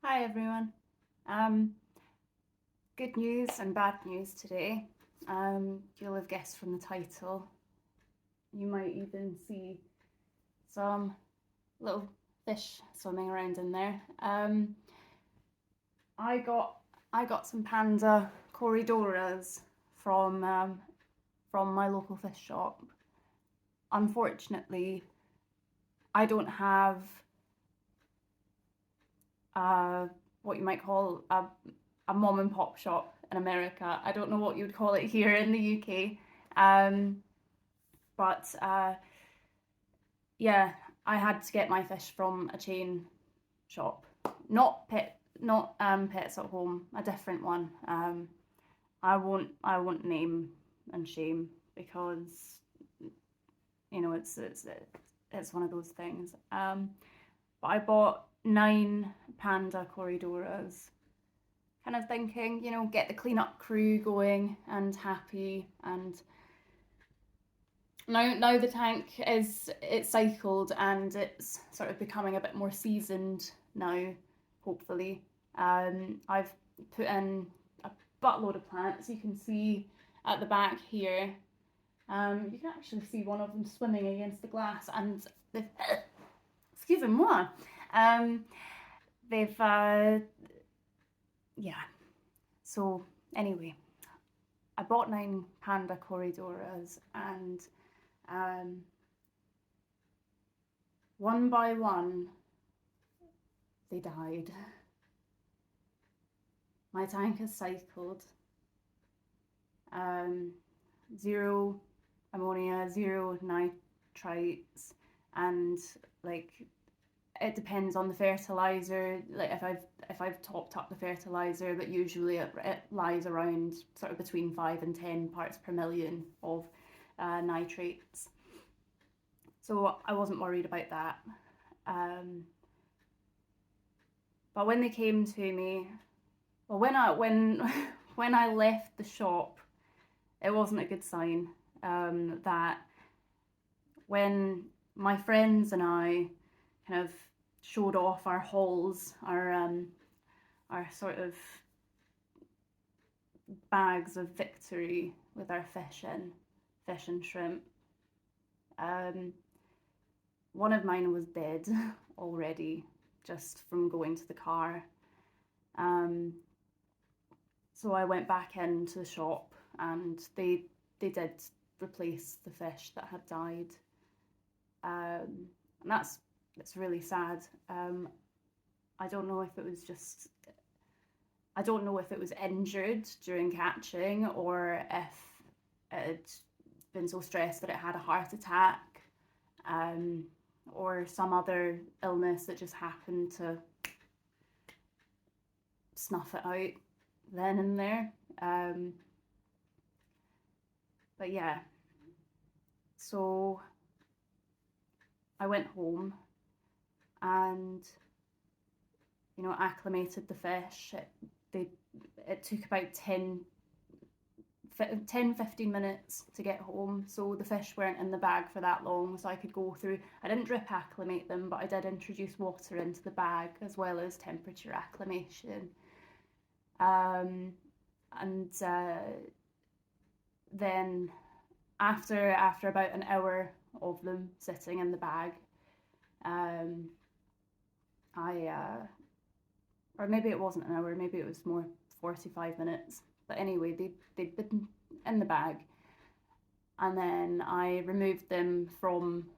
Hi everyone. Um, Good news and bad news today. You'll have guessed from the title. You might even see some little fish swimming around in there. I got some panda corydoras from my local fish shop. Unfortunately, I don't have what you might call a mom and pop shop in America. I don't know what you would call it here in the UK. But yeah, I had to get my fish from a chain shop, not Pets at Home, a different one. I won't name and shame because it's one of those things. But I bought 9 Panda Corrydoras, kind of thinking, get the cleanup crew going and happy. And now the tank it's cycled and it's sort of becoming a bit more seasoned now, hopefully. I've put in a buttload of plants. You can see at the back here. You can actually see one of them swimming against the glass, and they've excuse me, they've yeah. So anyway, I bought 9 Panda Corrydoras, and one by one they died. My tank has cycled. 0 ammonia, 0 nitrites, and like it depends on the fertilizer. Like if I've topped up the fertilizer, but usually it lies around sort of between 5 and 10 parts per million of nitrates. So I wasn't worried about that. But when they came to me, well, when I left the shop, it wasn't a good sign. That when my friends and I kind of showed off our hauls, our sort of bags of victory with our fish and shrimp. One of mine was dead already, just from going to the car. So I went back into the shop, and they did replace the fish that had died. And that's really sad. I don't know if it was just I don't know if it was injured during catching, or if it had been so stressed that it had a heart attack, or some other illness that just happened to snuff it out then and there. But yeah, so I went home and acclimated the fish. It took about 15 minutes to get home, so the fish weren't in the bag for that long, so I could go through. I didn't drip acclimate them, but I did introduce water into the bag as well as temperature acclimation. And then after about an hour of them sitting in the bag, or maybe it wasn't an hour, maybe it was more 45 minutes. But anyway, they'd been in the bag, and then I removed them from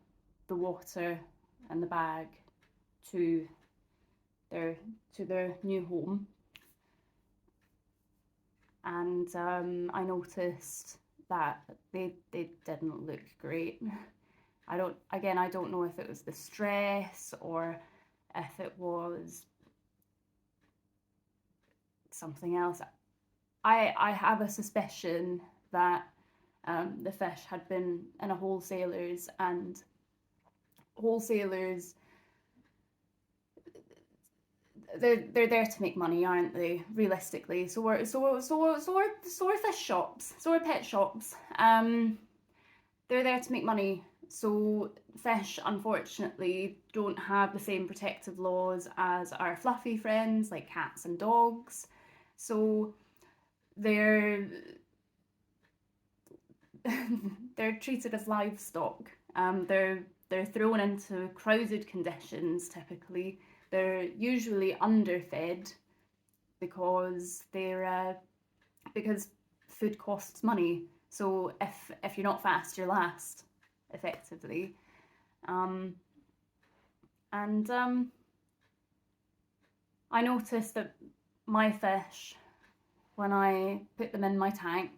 the water in the bag to their new home. And I noticed that they didn't look great. I don't know if it was the stress or if it was something else. I have a suspicion that the fish had been in a wholesaler's, and wholesalers, they're there to make money, aren't they? Realistically, so are fish shops, so are pet shops. They're there to make money, So fish, unfortunately, don't have the same protective laws as our fluffy friends like cats and dogs. So they're they're treated as livestock. They're thrown into crowded conditions typically. They're usually underfed because because food costs money. So if you're not fast, you're last, effectively. And I noticed that my fish, when I put them in my tank,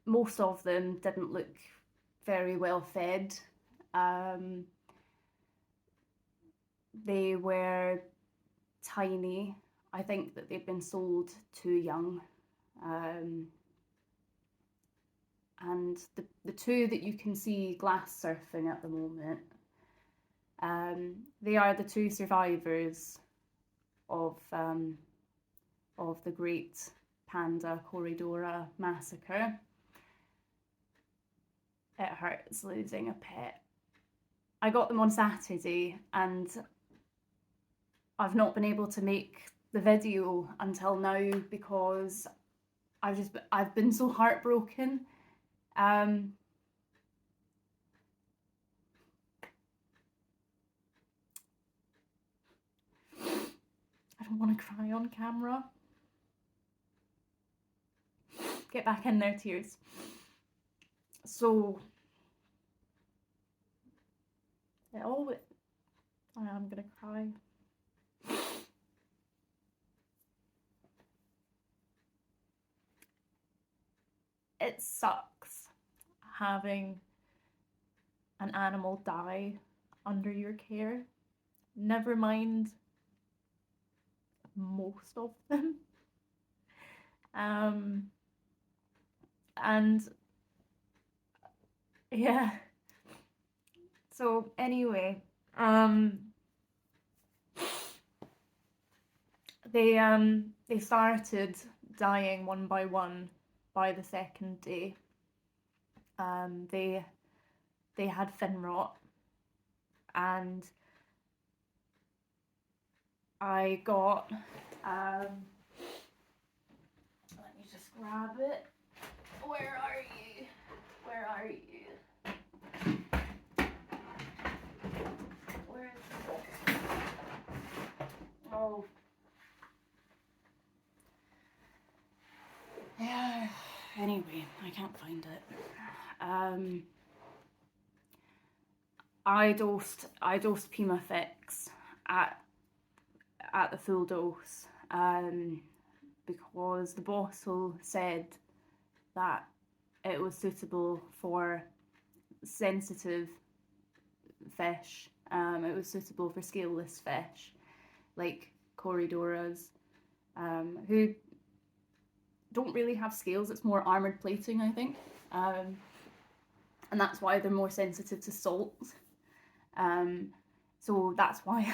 most of them didn't look very well fed. They were tiny. I think that they've been sold too young. And the two that you can see glass surfing at the moment, they are the two survivors of the great Panda Corydora massacre. It hurts losing a pet. I got them on Saturday and I've not been able to make the video until now because I've been so heartbroken. I don't want to cry on camera. Get back in there, tears. So I'm gonna cry. It sucks having an animal die under your care. Never mind most of them. And yeah. So anyway, they started dying one by one by the second day. They had fin rot, and I got let me just grab it. Where are you? Where are you? Where is it? Oh. Yeah. Anyway, I can't find it. I dosed Pima Fix at the full dose because the bottle said that it was suitable for sensitive fish. It was suitable for scaleless fish like corydoras, who don't really have scales. It's more armoured plating, I think, and that's why they're more sensitive to salt. So that's why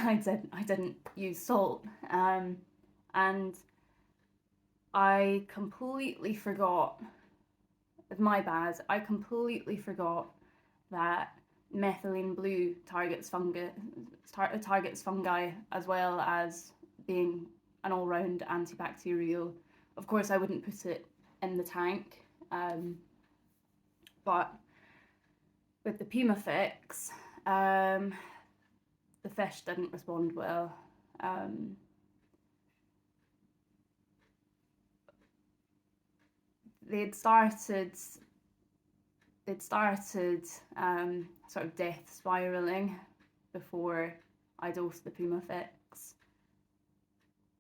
I didn't use salt, and I completely forgot. It's my bad. I completely forgot that methylene blue targets fungi as well as being an all-round antibacterial. Of course, I wouldn't put it in the tank, but with the Pima Fix, the fish didn't respond well. They'd started sort of death spiraling before I dosed the Pima Fix,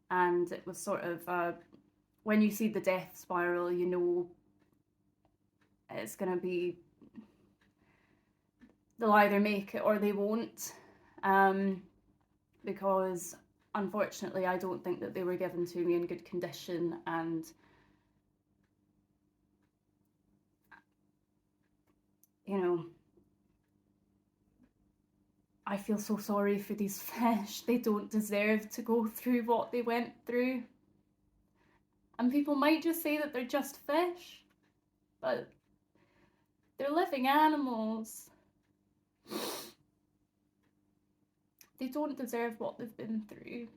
and it was sort of when you see the death spiral, you know it's gonna be, they'll either make it or they won't, because unfortunately I don't think that they were given to me in good condition, and you know, I feel so sorry for these fish. They don't deserve to go through what they went through. And people might just say that they're just fish, but They're living animals. They don't deserve what they've been through.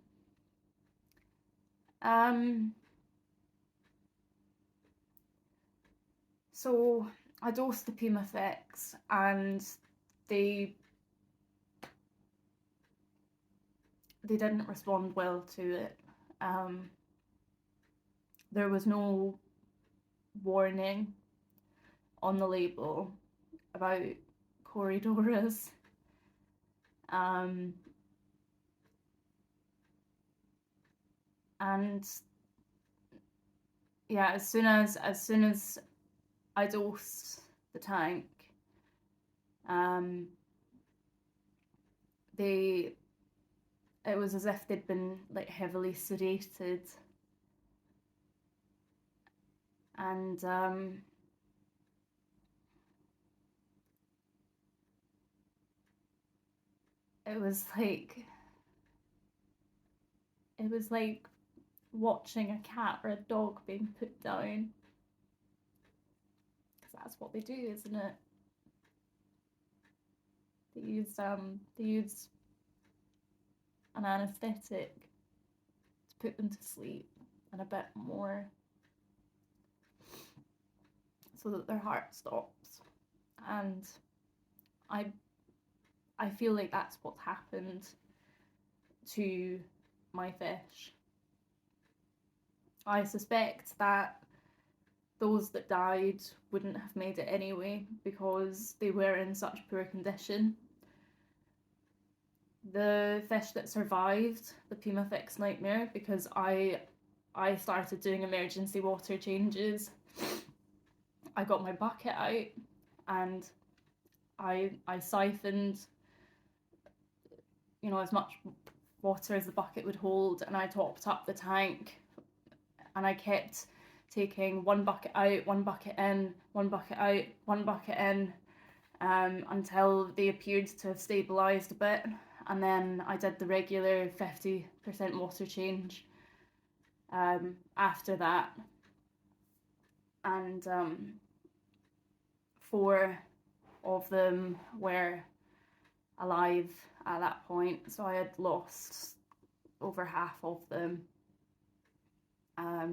So I dosed the Puma Fix and they didn't respond well to it. There was no warning on the label about corydoras. And yeah, as soon as I dosed the tank, it was as if they'd been like heavily sedated, and it was like watching a cat or a dog being put down, because that's what they do, isn't it? They use an anaesthetic to put them to sleep and a bit more so that their heart stops. And I feel like that's what's happened to my fish. I suspect that those that died wouldn't have made it anyway because they were in such poor condition. The fish that survived the Puma Fix nightmare, because I started doing emergency water changes, I got my bucket out and I siphoned, you know, as much water as the bucket would hold, and I topped up the tank, and I kept taking one bucket out, one bucket in, one bucket out, one bucket in, until they appeared to have stabilised a bit. And then I did the regular 50% water change after that. And 4 of them were alive at that point, so I had lost over half of them. I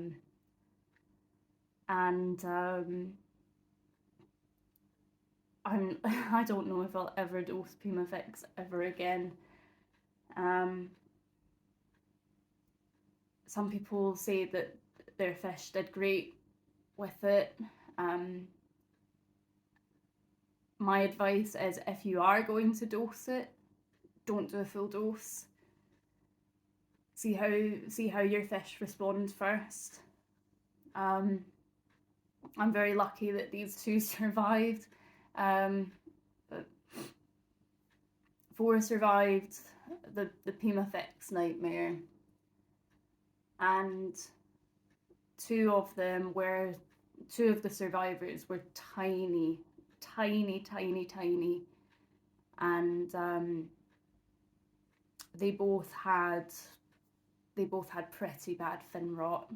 don't know if I'll ever dose Puma Fix ever again. Some people say that their fish did great with it. My advice is, if you are going to dose it, don't do a full dose. See how your fish respond first. I'm very lucky that these 2 survived. But 4 survived the Puma Fix nightmare, and 2 of the survivors were tiny, and they both had pretty bad fin rot.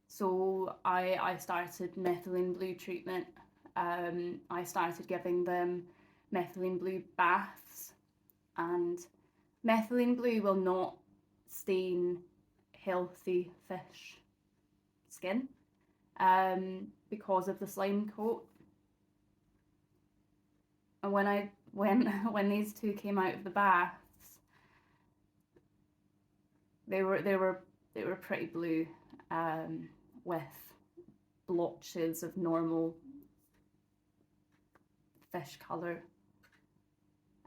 So I started methylene blue treatment. I started giving them methylene blue baths, and methylene blue will not stain healthy fish skin because of the slime coat. And when these 2 came out of the baths, they were pretty blue, with blotches of normal fish colour.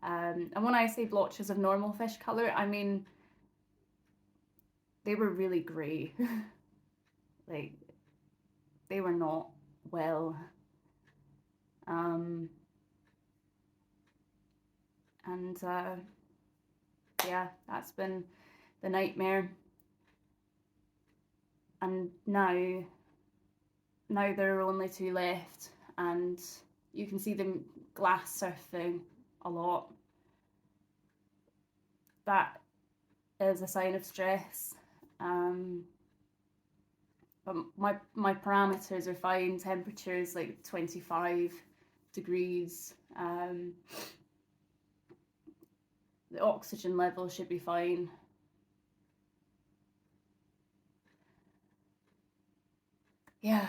And when I say blotches of normal fish colour, I mean they were really grey. Like, they were not well. Yeah, that's been the nightmare. And now there are only 2 left, and you can see them glass surfing a lot. That is a sign of stress. but my parameters are fine. Temperatures like 25 degrees. The oxygen level should be fine. Yeah.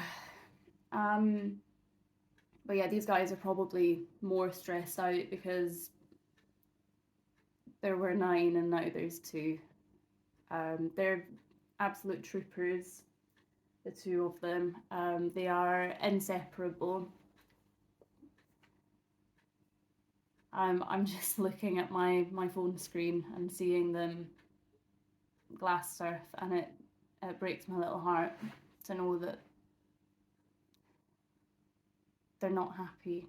But yeah, these guys are probably more stressed out because there were 9 and now there's 2. They're absolute troopers, the 2 of them. They are inseparable. I'm just looking at my phone screen and seeing them glass surf, and it breaks my little heart to know that they're not happy.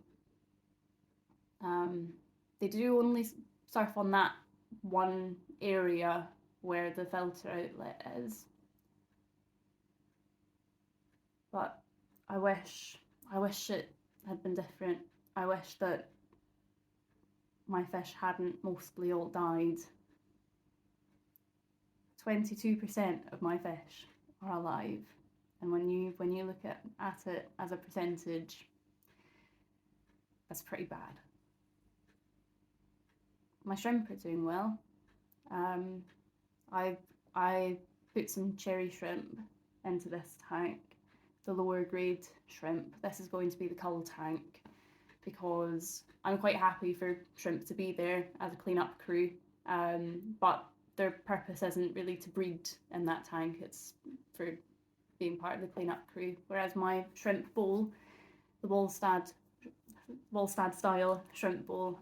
They do only surf on that one area where the filter outlet is, but I wish it had been different. I wish that my fish hadn't mostly all died. 22% of my fish are alive, and when you look at it as a percentage, that's pretty bad. My shrimp are doing well. I put some cherry shrimp into this tank, the lower grade shrimp. This is going to be the cull tank because I'm quite happy for shrimp to be there as a cleanup crew, but their purpose isn't really to breed in that tank, it's for being part of the cleanup crew. Whereas my shrimp bowl, the Wallstad style shrimp bowl,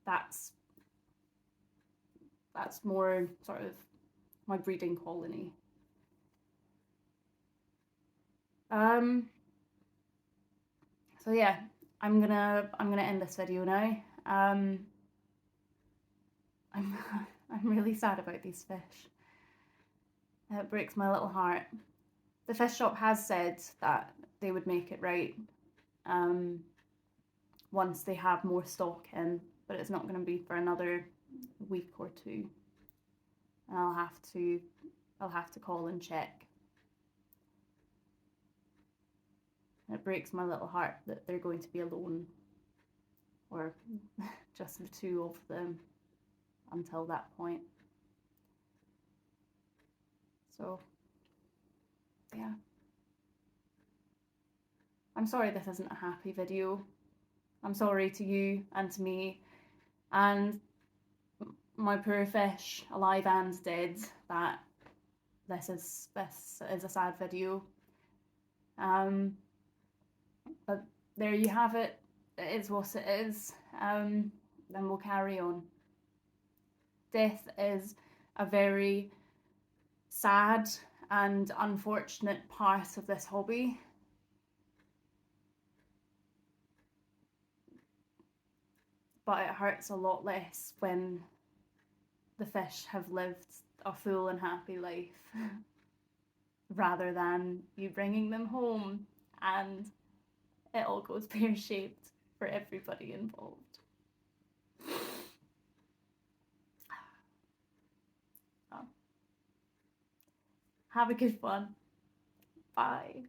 that's more sort of my breeding colony. So yeah, I'm gonna end this video now. I'm really sad about these fish. It breaks my little heart. The fish shop has said that they would make it right once they have more stock in, but it's not going to be for another week or 2, and I'll have to call and check. It breaks my little heart that they're going to be alone, or just the 2 of them until that point. So yeah, I'm sorry this isn't a happy video. I'm sorry to you and to me and my poor fish, alive and dead, that this is a sad video. But there you have it. It is what it is. Then we'll carry on. Death is a very sad and unfortunate part of this hobby. But it hurts a lot less when the fish have lived a full and happy life rather than you bringing them home and it all goes pear-shaped for everybody involved. Oh. Have a good one. Bye.